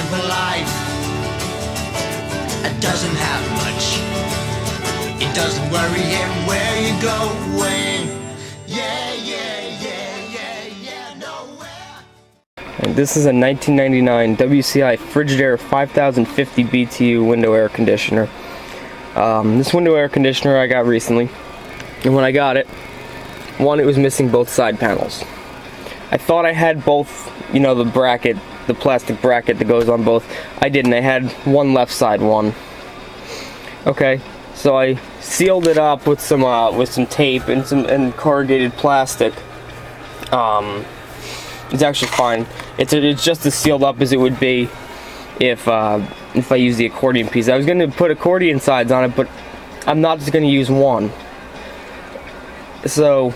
simple life. It doesn't have much. It doesn't worry him where you're going. Yeah, nowhere. And this is a 1999 WCI Frigidaire 5050 BTU window air conditioner. This window air conditioner I got recently, and when I got it, one, it was missing both side panels. I thought I had both, you know, the bracket, the plastic bracket that goes on both. I didn't. I had one left side one. Okay, so I sealed it up with some tape and corrugated plastic. It's actually fine. It's just as sealed up as it would be if I use the accordion piece. I was going to put accordion sides on it, but I'm not just going to use one. So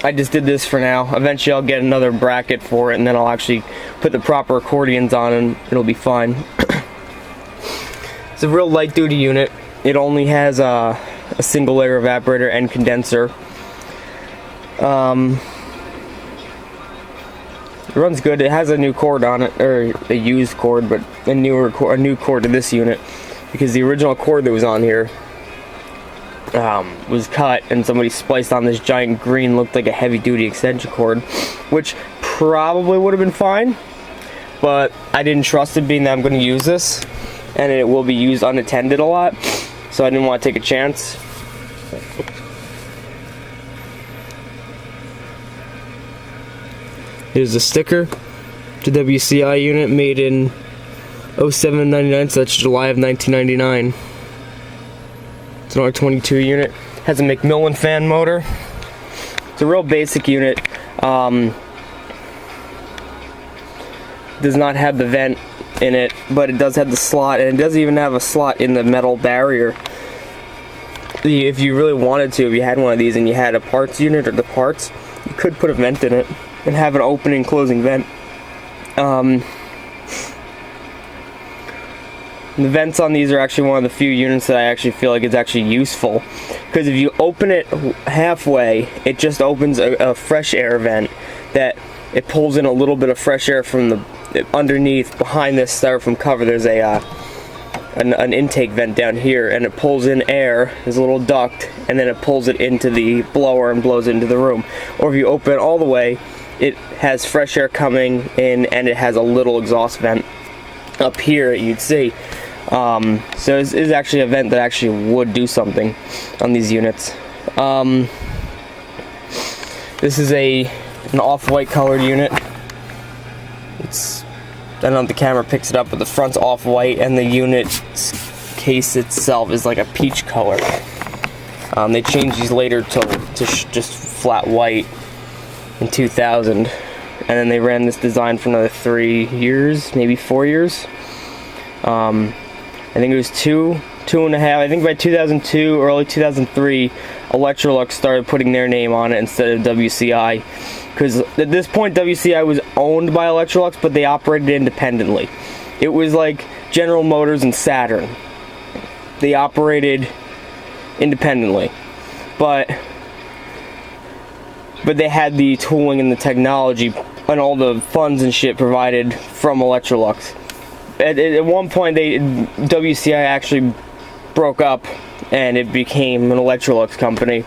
I just did this for now. Eventually I'll get another bracket for it, and then I'll actually put the proper accordions on, and it'll be fine. It's a real light duty unit. It only has a single layer evaporator and condenser. It runs good. It has a new cord on it, or a used cord, but a new cord to this unit, because the original cord that was on here was cut, and somebody spliced on this giant green, looked like a heavy-duty extension cord, which probably would have been fine, but I didn't trust it, being that I'm going to use this, and it will be used unattended a lot, so I didn't want to take a chance. Here's a sticker to WCI unit, made in 07/99, so that's July of 1999. It's an R22 unit. Has a McMillan fan motor. It's a real basic unit. Does not have the vent in it, but it does have the slot, and it does even have a slot in the metal barrier. If you really wanted to, if you had one of these and you had a parts unit or the parts, you could put a vent in it and have an opening and closing vent. The vents on these are actually one of the few units that I actually feel like is actually useful, because if you open it halfway, it just opens a fresh air vent that it pulls in a little bit of fresh air from the underneath. Behind this styrofoam cover, there's an intake vent down here, and it pulls in air. There's a little duct, and then it pulls it into the blower and blows it into the room. Or if you open it all the way, it has fresh air coming in, and it has a little exhaust vent up here that you'd see. So this is actually a vent that actually would do something on these units. This is an off-white colored unit. I don't know if the camera picks it up, but the front's off-white, and the unit case itself is like a peach color. They changed these later to just flat white in 2000, and then they ran this design for another 3 years, maybe 4 years. I think it was two and a half. I think by 2002, early 2003, Electrolux started putting their name on it instead of WCI, because at this point WCI was owned by Electrolux, but they operated independently. It was like General Motors and Saturn. They operated independently, but they had the tooling and the technology and all the funds and shit provided from Electrolux. At one point, WCI actually broke up, and it became an Electrolux company.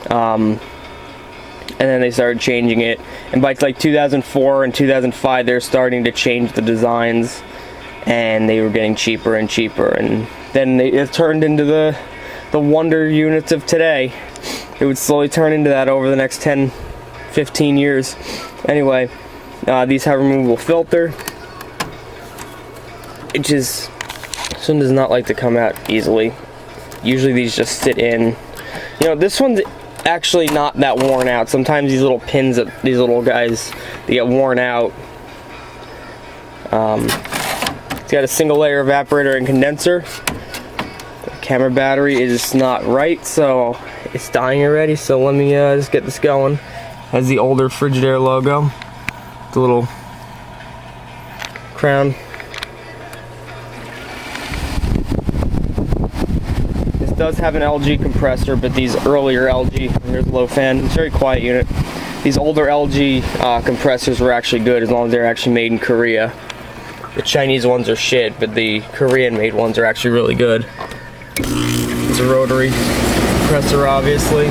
And then they started changing it. And by like 2004 and 2005, they're starting to change the designs, and they were getting cheaper and cheaper. And then it turned into the Wonder units of today. It would slowly turn into that over the next 10, 15 years. Anyway, these have a removable filter. This one does not like to come out easily. Usually these just sit in. You know, this one's actually not that worn out. Sometimes these little pins, these little guys, they get worn out. It's got a single layer evaporator and condenser. The camera battery is not right, so it's dying already. So let me just get this going. Has the older Frigidaire logo, the little crown. Does have an LG compressor, but these earlier LG, here's a low fan, it's a very quiet unit. These older LG compressors were actually good, as long as they're actually made in Korea. The Chinese ones are shit, but the Korean-made ones are actually really good. It's a rotary compressor, obviously.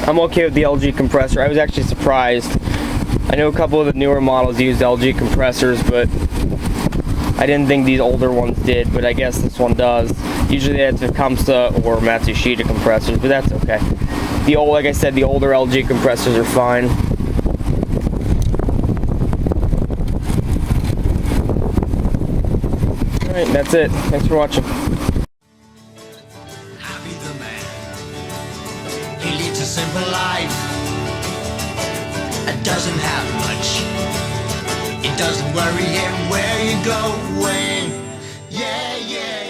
I'm okay with the LG compressor. I was actually surprised. I know a couple of the newer models use LG compressors, but I didn't think these older ones did, but I guess this one does. Usually that's Tecumseh or Matsushita compressors, but that's okay. Like I said, the older LG compressors are fine. Alright, that's it. Thanks for watching. Happy the man. He leads a simple life. It doesn't have much. It doesn't worry him where you're going. Yeah, yeah.